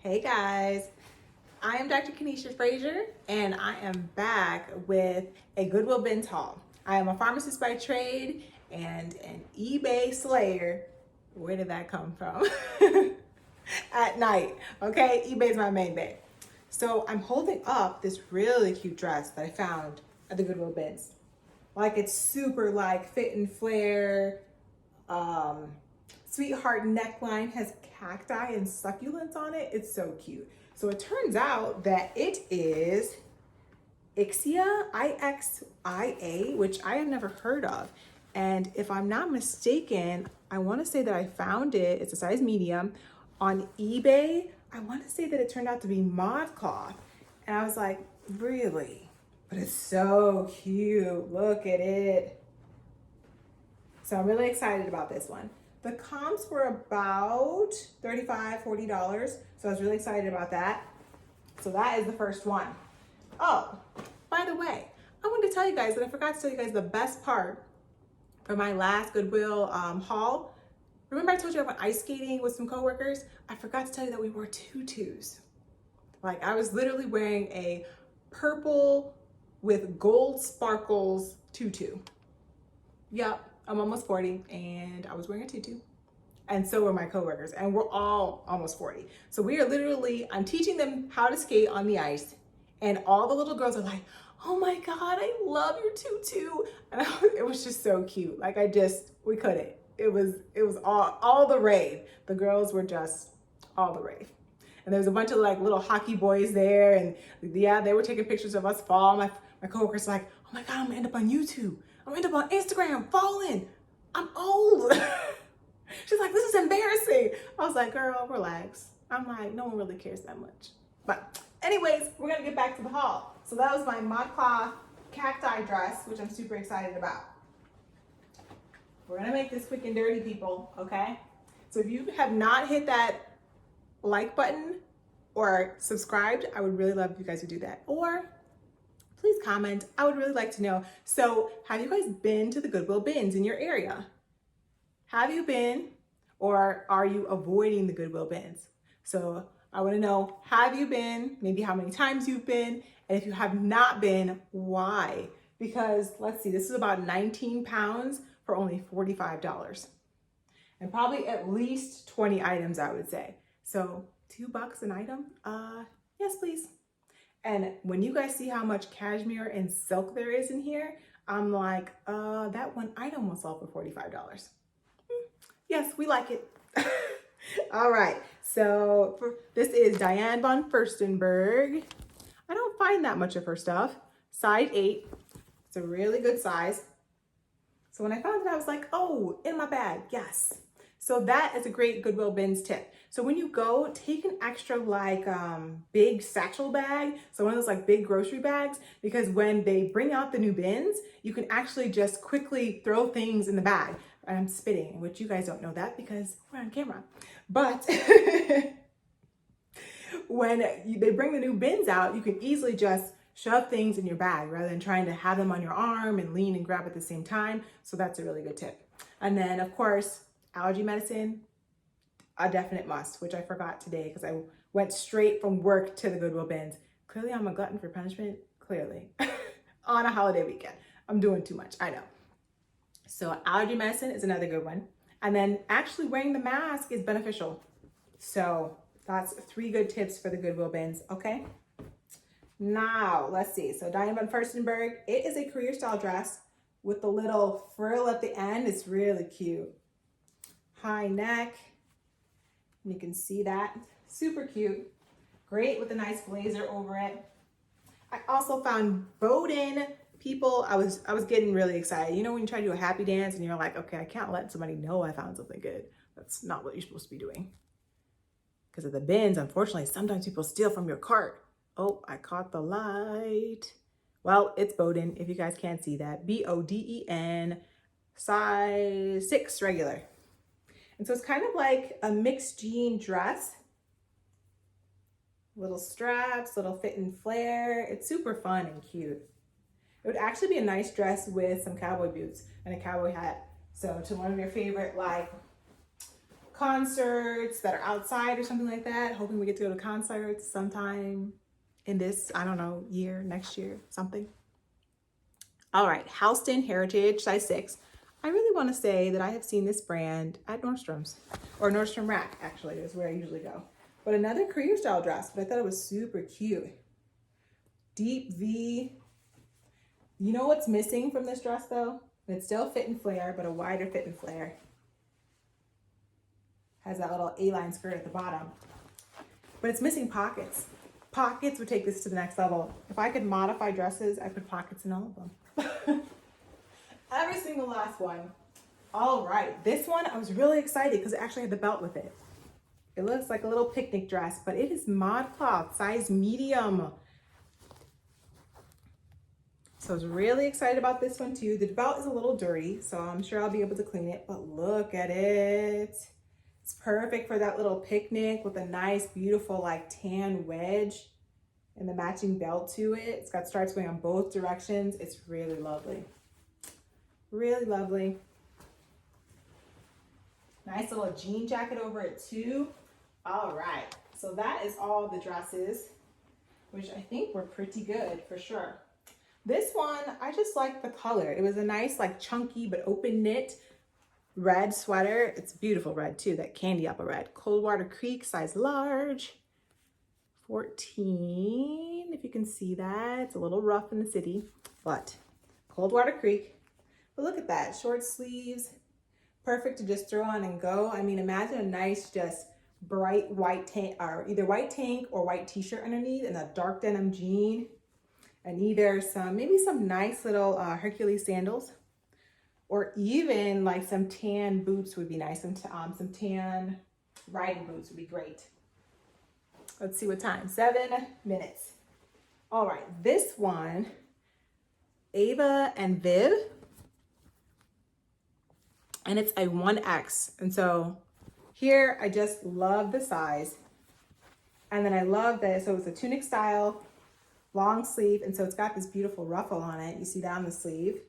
Hey guys, I am Dr. Kanisha Frazier and I am back with a Goodwill Bins haul. I am a pharmacist by trade and an eBay slayer. Where did that come from? At night, okay? eBay's my main bay. So I'm holding up this really cute dress that I found at the Goodwill Bins. Like it's super like fit and flare, sweetheart neckline, has cacti and succulents on it. It's so cute. So it turns out that it is Ixia, I-X-I-A, which I have never heard of. And if I'm not mistaken, I want to say that I found it, it's a size medium, on eBay. I want to say that it turned out to be ModCloth. And I was like, really? But it's so cute. Look at it. So I'm really excited about this one. The comps were about $35, $40. So I was really excited about that. So that is the first one. Oh, by the way, I wanted to tell you guys that I forgot to tell you guys the best part for my last Goodwill haul. Remember I told you I went ice skating with some coworkers? I forgot to tell you that we wore tutus. Like I was literally wearing a purple with gold sparkles tutu. Yep, I'm almost 40 and I was wearing a tutu. And so were my coworkers, and we're all almost 40. So we are literally, I'm teaching them how to skate on the ice, and all the little girls are like, oh my God, I love your tutu. And it was just so cute. Like we couldn't. It was all the rave. The girls were just all the rave. And there was a bunch of like little hockey boys there, and yeah, they were taking pictures of us fall. My coworkers were like, oh my God, I'm gonna end up on YouTube. I'm gonna end up on Instagram, falling. I'm old. She's like, this is embarrassing. I was like, girl, relax. I'm like, no one really cares that much. But anyways, we're gonna get back to the haul. So that was my ModCloth cacti dress, which I'm super excited about. We're gonna make this quick and dirty, people, okay? So if you have not hit that like button or subscribed, I would really love if you guys would do that. Or please comment, I would really like to know. So have you guys been to the Goodwill Bins in your area? Have you been, or are you avoiding the Goodwill Bins? So I want to know, have you been, maybe how many times you've been, and if you have not been, why? Because let's see, this is about 19 pounds for only $45. And probably at least 20 items, I would say. So $2 an item? Yes, please. And when you guys see how much cashmere and silk there is in here, I'm like, that one item will sell for $45. Yes, we like it. All right, so this is Diane Von Furstenberg. I don't find that much of her stuff. Size 8, it's a really good size. So when I found it, I was like, oh, in my bag, yes. So that is a great Goodwill Bins tip. So when you go, take an extra like big satchel bag, so one of those like big grocery bags, because when they bring out the new bins, you can actually just quickly throw things in the bag. And I'm spitting, which you guys don't know that because we're on camera. But when they bring the new bins out, you can easily just shove things in your bag rather than trying to have them on your arm and lean and grab at the same time. So that's a really good tip. And then of course, Allergy Medicine, a definite must, which I forgot today because I went straight from work to the Goodwill Bins. Clearly I'm a glutton for punishment, clearly. On a holiday weekend. I'm doing too much, I know. So Allergy Medicine is another good one. And then actually wearing the mask is beneficial. So that's 3 good tips for the Goodwill Bins, okay? Now, let's see. So Diane Von Furstenberg, it is a career style dress with the little frill at the end. It's really cute. High neck, you can see that. Super cute. Great with a nice blazer over it. I also found Bowden. People, I was getting really excited. You know when you try to do a happy dance and you're like, okay, I can't let somebody know I found something good. That's not what you're supposed to be doing. Because of the bins, unfortunately, sometimes people steal from your cart. Oh, I caught the light. Well, it's Bowden, if you guys can't see that. B-O-D-E-N, size 6 regular. And so it's kind of like a mixed jean dress. Little straps, little fit and flare. It's super fun and cute. It would actually be a nice dress with some cowboy boots and a cowboy hat. So to one of your favorite like concerts that are outside or something like that. Hoping we get to go to concerts sometime in this, I don't know, year, next year, something. All right, Houston Heritage, size 6. I really want to say that I have seen this brand at Nordstrom's, or Nordstrom Rack, actually, is where I usually go. But another career style dress, but I thought it was super cute. Deep V. You know what's missing from this dress, though? It's still fit and flare, but a wider fit and flare. Has that little A-line skirt at the bottom. But it's missing pockets. Pockets would take this to the next level. If I could modify dresses, I'd put pockets in all of them. Every single last one. All right, this one, I was really excited because it actually had the belt with it. It looks like a little picnic dress, but it is mod cloth, size medium. So I was really excited about this one too. The belt is a little dirty, so I'm sure I'll be able to clean it, but look at it. It's perfect for that little picnic with a nice, beautiful, like tan wedge and the matching belt to it. It's got stripes going on both directions. It's really lovely. Really lovely. Nice little jean jacket over it too. All right, so that is all the dresses, which I think were pretty good for sure. This one, I just like the color. It was a nice, like chunky but open knit red sweater. It's beautiful red too, that candy apple red. Coldwater Creek, size large. 14, if you can see that. It's a little rough in the city, but Coldwater Creek. But look at that, short sleeves. Perfect to just throw on and go. I mean, imagine a nice, just bright white tank, or either white tank or white t-shirt underneath, and a dark denim jean. And either maybe some nice little Hercules sandals, or even like some tan boots would be nice. Some tan riding boots would be great. Let's see what time, 7 minutes. All right, this one, Ava and Viv, and it's a 1X. And so here, I just love the size. And then I love that, so it's a tunic style, long sleeve, and so it's got this beautiful ruffle on it. You see that on the sleeve.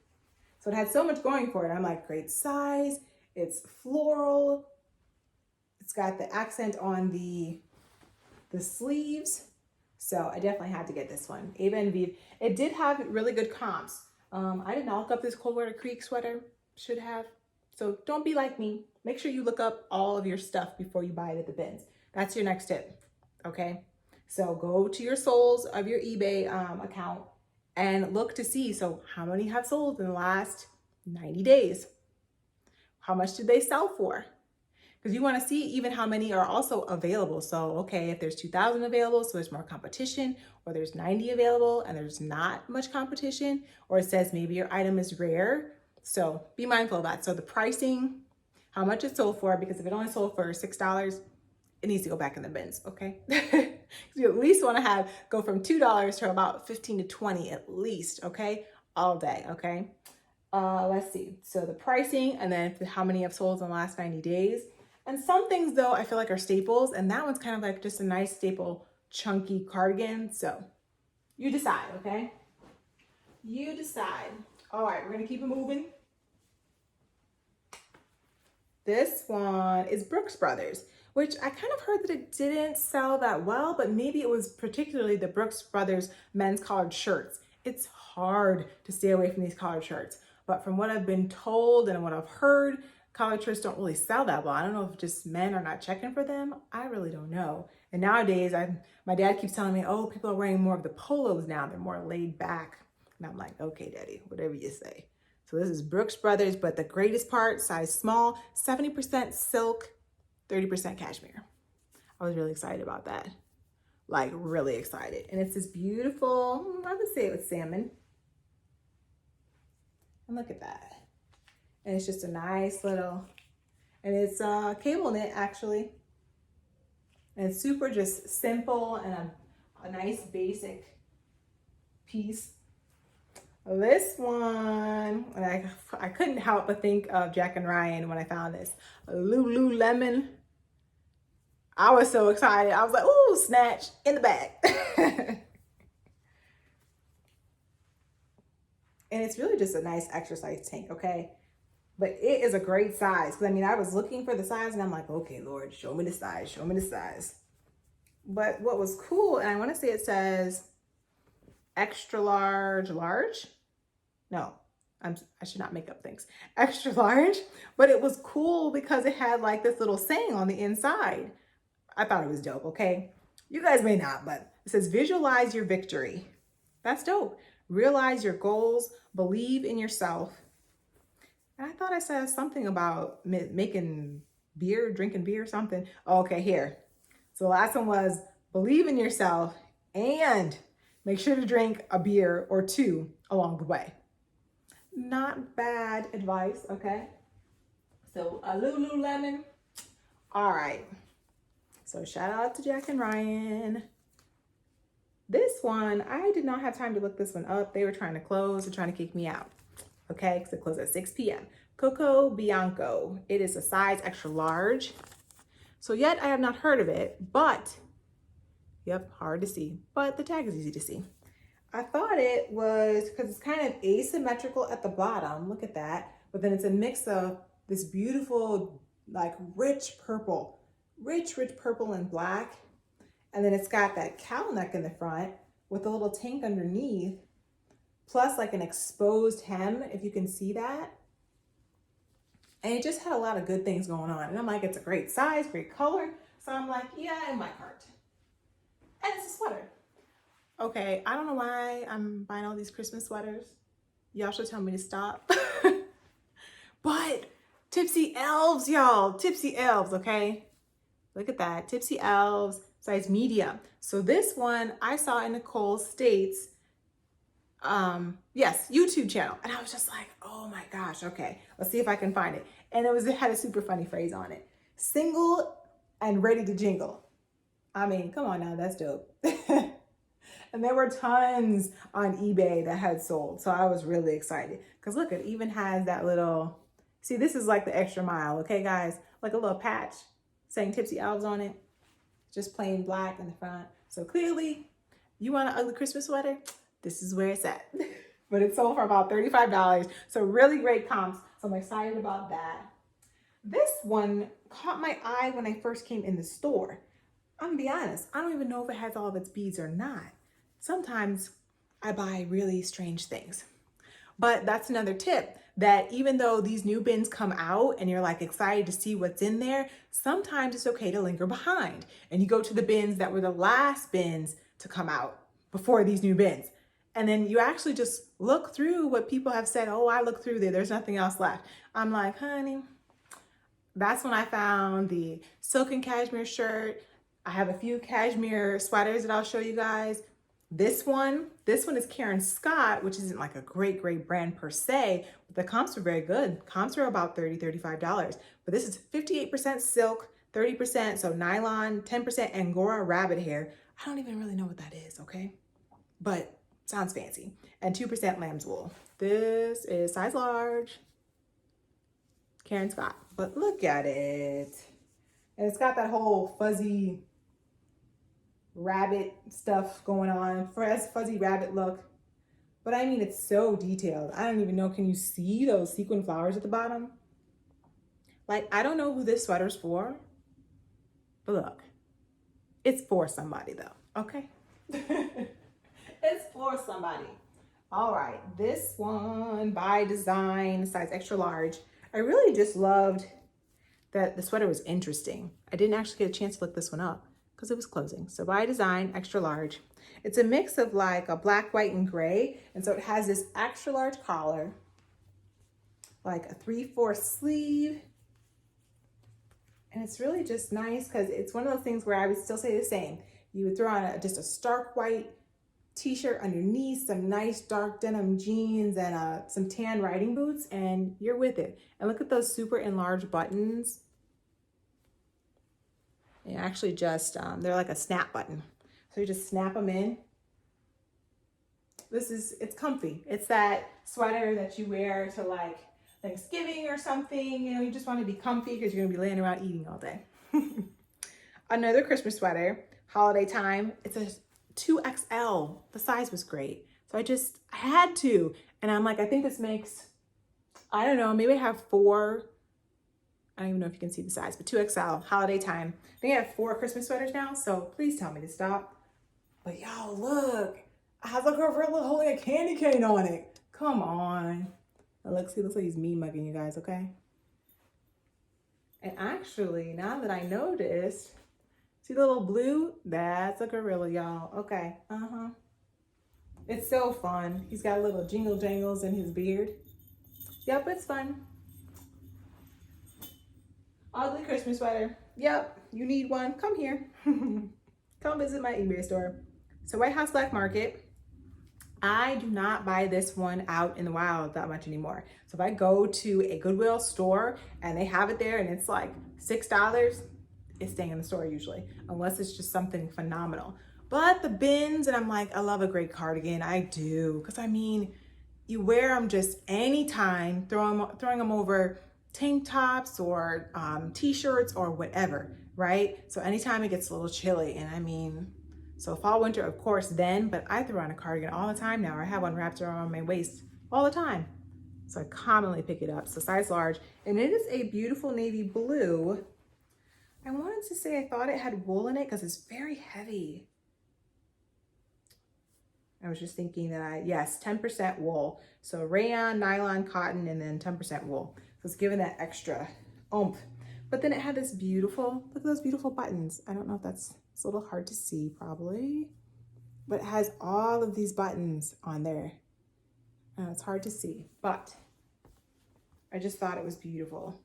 So it had so much going for it. I'm like, great size. It's floral. It's got the accent on the sleeves. So I definitely had to get this one. Ava and Viv. It did have really good comps. I did not look up this Coldwater Creek sweater. Should have. So don't be like me. Make sure you look up all of your stuff before you buy it at the bins. That's your next tip, okay? So go to your souls of your eBay account and look to see, so how many have sold in the last 90 days? How much did they sell for? Because you want to see even how many are also available. So, okay, if there's 2,000 available, so there's more competition, or there's 90 available and there's not much competition, or it says maybe your item is rare. So be mindful of that. So the pricing, how much it sold for, because if it only sold for $6, it needs to go back in the bins, okay? You at least want to go from $2 to about 15 to 20 at least, okay? All day, okay? Let's see. So the pricing, and then how many have sold in the last 90 days. And some things though, I feel like are staples, and that one's kind of like just a nice staple, chunky cardigan. So you decide, okay? You decide. All right, we're gonna keep it moving. This one is Brooks Brothers, which I kind of heard that it didn't sell that well, but maybe it was particularly the Brooks Brothers men's collared shirts. It's hard to stay away from these collared shirts, but from what I've been told and what I've heard, collared shirts don't really sell that well. I don't know if just men are not checking for them. I really don't know. And nowadays, my dad keeps telling me, oh, people are wearing more of the polos now. They're more laid back. And I'm like, okay, daddy, whatever you say. So this is Brooks Brothers, but the greatest part, size small, 70% silk, 30% cashmere. I was really excited about that. Like really excited. And it's this beautiful, I would say it was salmon. And look at that. And it's just a nice little, and it's cable knit actually. And it's super just simple and a nice basic piece. This one, and I couldn't help but think of Jack and Ryan when I found this. Lululemon. I was so excited. I was like, ooh, snatch in the bag. And it's really just a nice exercise tank, okay? but it is a great size. Because I mean, I was looking for the size and I'm like, okay, Lord, show me the size, show me the size. But what was cool, and I want to say it says extra large, large. No, I should not make up things. Extra large, but it was cool because it had like this little saying on the inside. I thought it was dope, okay? You guys may not, but it says visualize your victory. That's dope. Realize your goals, believe in yourself. And I thought I said something about making beer, drinking beer or something. Oh, okay, here. So the last one was believe in yourself and make sure to drink a beer or two along the way. Not bad advice, okay? So a Lululemon. All right. So shout out to Jack and Ryan. This one, I did not have time to look this one up. They were trying to close and trying to kick me out. Okay, because it closed at 6 p.m. Coco Bianco. It is a size extra large. So yet I have not heard of it, but, yep, hard to see. But the tag is easy to see. I thought it was, because it's kind of asymmetrical at the bottom. Look at that. But then it's a mix of this beautiful, like rich purple and black. And then it's got that cowl neck in the front with a little tank underneath, plus like an exposed hem, if you can see that. And it just had a lot of good things going on. And I'm like, it's a great size, great color. So I'm like, yeah, in my cart. And it's a sweater. Okay, I don't know why I'm buying all these Christmas sweaters. Y'all should tell me to stop. But Tipsy Elves, y'all. Tipsy Elves, okay? Look at that. Tipsy Elves, size medium. So this one I saw in Nicole State's YouTube channel. And I was just like, oh my gosh, okay. Let's see if I can find it. And it had a super funny phrase on it. Single and ready to jingle. I mean, come on now, that's dope. And there were tons on eBay that had sold. So I was really excited. Because look, it even has that little, see, this is like the extra mile, okay, guys? Like a little patch saying Tipsy Elves on it. Just plain black in the front. So clearly, you want an ugly Christmas sweater? This is where it's at. But it sold for about $35. So really great comps. So I'm excited about that. This one caught my eye when I first came in the store. I'm gonna be honest, I don't even know if it has all of its beads or not. Sometimes I buy really strange things. But that's another tip, that even though these new bins come out and you're like excited to see what's in there, sometimes it's okay to linger behind. And you go to the bins that were the last bins to come out before these new bins. And then you actually just look through what people have said. Oh, I looked through there. There's nothing else left. I'm like, honey, that's when I found the silk and cashmere shirt. I have a few cashmere sweaters that I'll show you guys. This one is Karen Scott, which isn't like a great brand per se, but the comps are very good. Comps are about $30, $35. But this is 58% silk, 30%, so nylon, 10% Angora rabbit hair. I don't even really know what that is, okay? But sounds fancy. And 2% lamb's wool. This is size large, Karen Scott. But look at it. And it's got that whole fuzzy rabbit stuff going on, fuzzy rabbit look. But I mean, it's so detailed. I don't even know, can you see those sequin flowers at the bottom? Like, I don't know who this sweater's for, but look, it's for somebody though, okay? It's for somebody. All right, this one by design, size extra large. I really just loved that the sweater was interesting. I didn't actually get a chance to look this one up because it was closing. So by design, extra large. It's a mix of like a black, white, and gray. And so it has this extra large collar, like a 3/4 sleeve. And it's really just nice because it's one of those things where I would still say the same. You would throw on just a stark white t-shirt underneath, some nice dark denim jeans, and some tan riding boots, and you're with it. And look at those super enlarged buttons. They actually just, they're like a snap button. So you just snap them in. It's comfy. It's that sweater that you wear to like Thanksgiving or something. You know, you just want to be comfy because you're going to be laying around eating all day. Another Christmas sweater, holiday time. It's a 2XL. The size was great. So I had to. And I'm like, I think this makes I don't know, maybe I have 4. I don't even know if you can see the size, but 2XL, holiday time. I think I have 4 Christmas sweaters now, so please tell me to stop. But y'all, look. I have a gorilla holding a candy cane on it. Come on. He looks like he's me mugging you guys, okay? And actually, now that I noticed, see the little blue? That's a gorilla, y'all. Okay, It's so fun. He's got little jingle jangles in his beard. Yep, it's fun. Ugly Christmas sweater. Yep, you need one. Come here. Come visit my eBay store. So White House Black Market. I do not buy this one out in the wild that much anymore. So if I go to a Goodwill store and they have it there and it's like $6, it's staying in the store usually, unless it's just something phenomenal. But the bins, and I'm like, I love a great cardigan. I do, because I mean, you wear them just anytime, throwing them over tank tops or t-shirts or whatever, right? So anytime it gets a little chilly, and I mean, so fall, winter, of course, then, but I throw on a cardigan all the time now. I have one wrapped around my waist all the time. So I commonly pick it up, so size large. And it is a beautiful navy blue. I wanted to say I thought it had wool in it because it's very heavy. I was just thinking that yes, 10% wool. So rayon, nylon, cotton, and then 10% wool. So it's giving that extra oomph. But then it had this beautiful, look at those beautiful buttons. I don't know if it's a little hard to see probably, but it has all of these buttons on there. It's hard to see, but I just thought it was beautiful.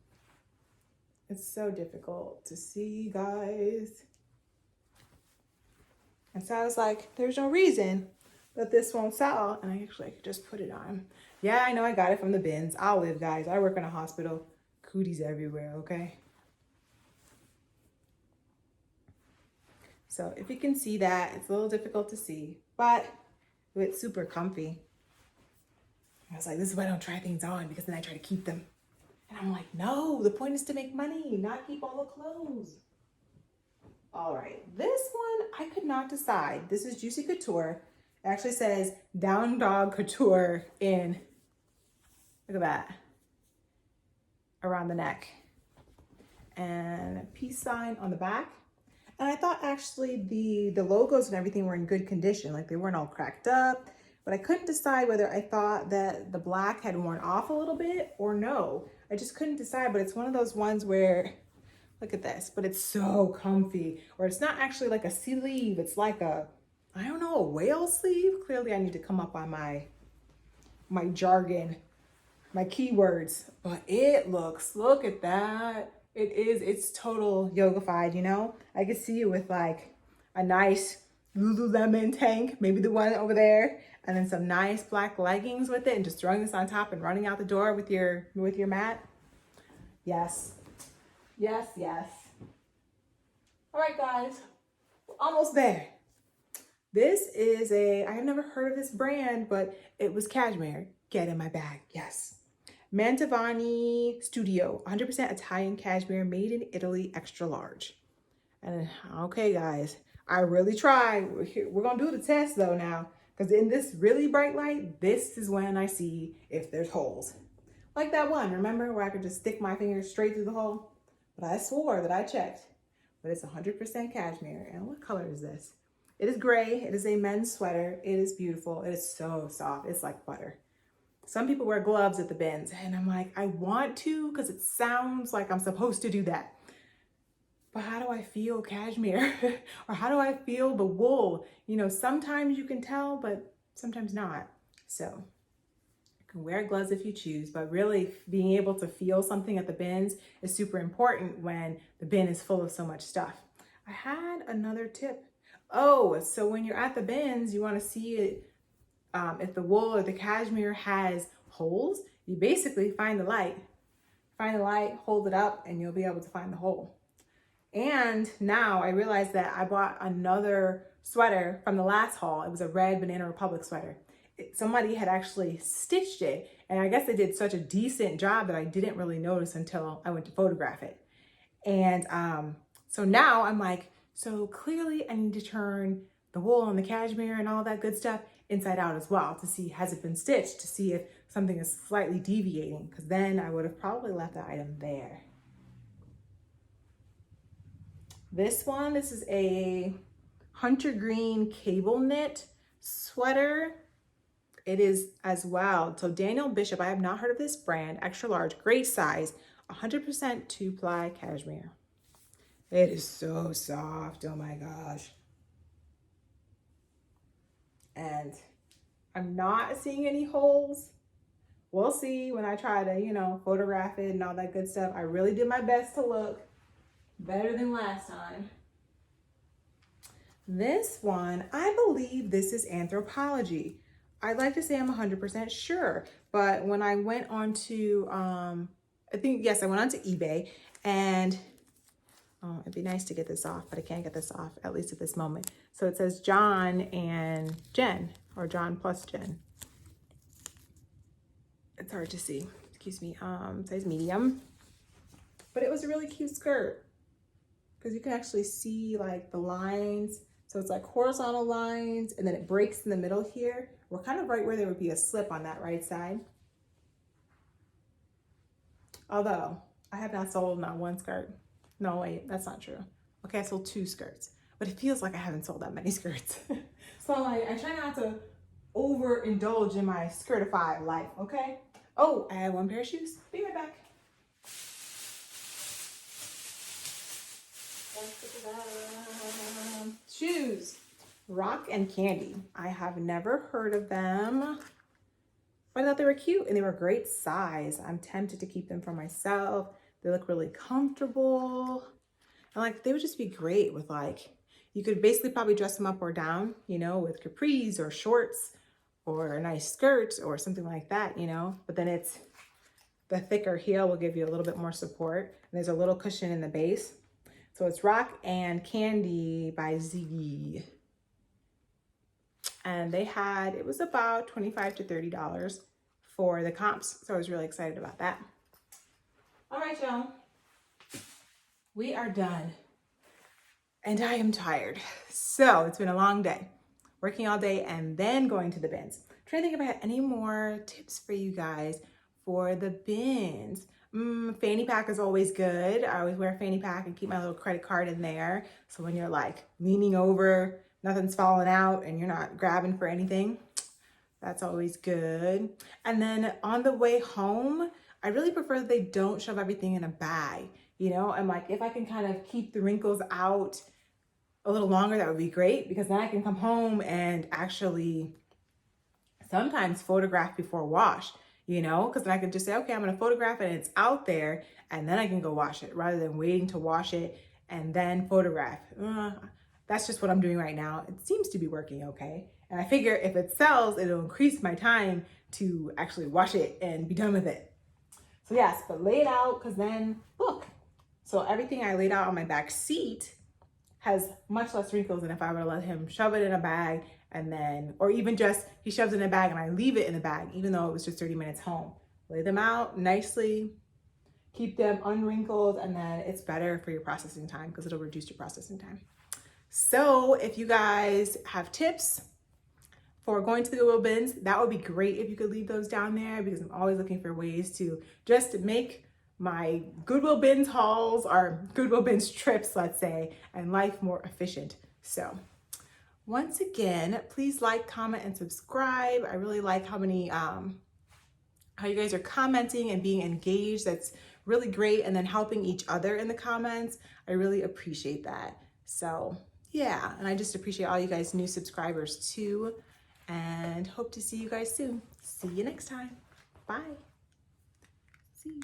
It's so difficult to see, guys. And so I was like, there's no reason that this won't sell. And I could just put it on. Yeah, I know I got it from the bins. I'll live, guys. I work in a hospital. Cooties everywhere, okay? So if you can see that, it's a little difficult to see, but it's super comfy. I was like, this is why I don't try things on, because then I try to keep them. And I'm like, no, the point is to make money, not keep all the clothes. All right, this one, I could not decide. This is Juicy Couture. It actually says Down Dog Couture in, look at that, around the neck. And a peace sign on the back. And I thought actually the logos and everything were in good condition, like they weren't all cracked up, but I couldn't decide whether I thought that the black had worn off a little bit or no. I just couldn't decide, but it's one of those ones where, look at this, but it's so comfy, or it's not actually like a sleeve, it's like a, I don't know, a whale sleeve. Clearly I need to come up on my jargon, my keywords, but it looks, look at that. It's total yoga-fied, you know? I could see you with like a nice Lululemon tank, maybe the one over there, and then some nice black leggings with it, and just throwing this on top and running out the door with your mat. Yes. Yes, yes. All right, guys, we're almost there. This is I have never heard of this brand, but it was cashmere. Get in my bag, yes. Mantovani Studio, 100% Italian cashmere, made in Italy, extra large. And okay, guys, I really tried. We're gonna do the test though now, because in this really bright light, this is when I see if there's holes. Like that one, remember, where I could just stick my finger straight through the hole? But I swore that I checked. But it's 100% cashmere. And what color is this? It is gray. It is a men's sweater. It is beautiful. It is so soft. It's like butter. Some people wear gloves at the bins, and I'm like, I want to, because it sounds like I'm supposed to do that. But how do I feel cashmere? Or how do I feel the wool? You know, sometimes you can tell, but sometimes not. So you can wear gloves if you choose, but really being able to feel something at the bins is super important when the bin is full of so much stuff. I had another tip. Oh, so when you're at the bins, you want to see it. If the wool or the cashmere has holes, you basically find the light, hold it up, and you'll be able to find the hole. And now I realized that I bought another sweater from the last haul. It was a red Banana Republic sweater. Somebody had actually stitched it, and I guess they did such a decent job that I didn't really notice until I went to photograph it. And so now I'm like, so clearly I need to turn the wool and the cashmere and all that good stuff inside out as well to see, has it been stitched, to see if something is slightly deviating, because then I would have probably left the item there. This one, this is a hunter green cable knit sweater. It is as well. So Daniel Bishop, I have not heard of this brand, extra large, great size, 100% 2-ply cashmere. It is so soft, oh my gosh. And I'm not seeing any holes. We'll see when I try to, you know, photograph it and all that good stuff. I really did my best to look better than last time. This one, I believe this is Anthropologie. I'd like to say I'm 100% sure, but when I went on to, I went on to eBay, and it'd be nice to get this off, but I can't get this off, at least at this moment. So it says John and Jen, or John plus Jen. It's hard to see, excuse me, size medium. But it was a really cute skirt, because you can actually see like the lines. So it's like horizontal lines, and then it breaks in the middle here. We're kind of right where there would be a slip on that right side. Although, I have not sold not one skirt. No, wait, that's not true. Okay, I sold 2 skirts, but it feels like I haven't sold that many skirts. So I try not to overindulge in my skirtify life, okay? Oh, I have 1 pair of shoes. Be right back. Shoes, Rock and Candy. I have never heard of them, but I thought they were cute and they were great size. I'm tempted to keep them for myself. They look really comfortable. And like, they would just be great with like, you could basically probably dress them up or down, you know, with capris or shorts or a nice skirt or something like that, you know, but then it's the thicker heel will give you a little bit more support. And there's a little cushion in the base. So it's Rock and Candy by Ziggy. And they had, it was about $25 to $30 for the comps. So I was really excited about that. All right, y'all. We are done. And I am tired. So it's been a long day. Working all day and then going to the bins. I'm trying to think if I had any more tips for you guys for the bins. Fanny pack is always good. I always wear a fanny pack and keep my little credit card in there. So when you're like leaning over, nothing's falling out and you're not grabbing for anything, that's always good. And then on the way home, I really prefer that they don't shove everything in a bag, you know? And like, if I can kind of keep the wrinkles out a little longer, that would be great, because then I can come home and actually sometimes photograph before wash. You know, because then I can just say, okay, I'm going to photograph it and it's out there, and then I can go wash it rather than waiting to wash it and then photograph. That's just what I'm doing right now. It seems to be working okay. And I figure if it sells, it'll increase my time to actually wash it and be done with it. So yes, but lay it out, because then look. So everything I laid out on my back seat has much less wrinkles than if I were to let him shove it in a bag and then, or even just he shoves it in a bag and I leave it in the bag, even though it was just 30 minutes home. Lay them out nicely, keep them unwrinkled, and then it's better for your processing time because it'll reduce your processing time. So if you guys have tips for going to the Goodwill bins, that would be great if you could leave those down there, because I'm always looking for ways to just make my Goodwill bins hauls or Goodwill bins trips, let's say, and life more efficient. So once again, please like, comment, and subscribe. I really like how many, how you guys are commenting and being engaged. That's really great. And then helping each other in the comments. I really appreciate that. So yeah, and I just appreciate all you guys new subscribers too. And hope to see you guys soon. See you next time. Bye. See you.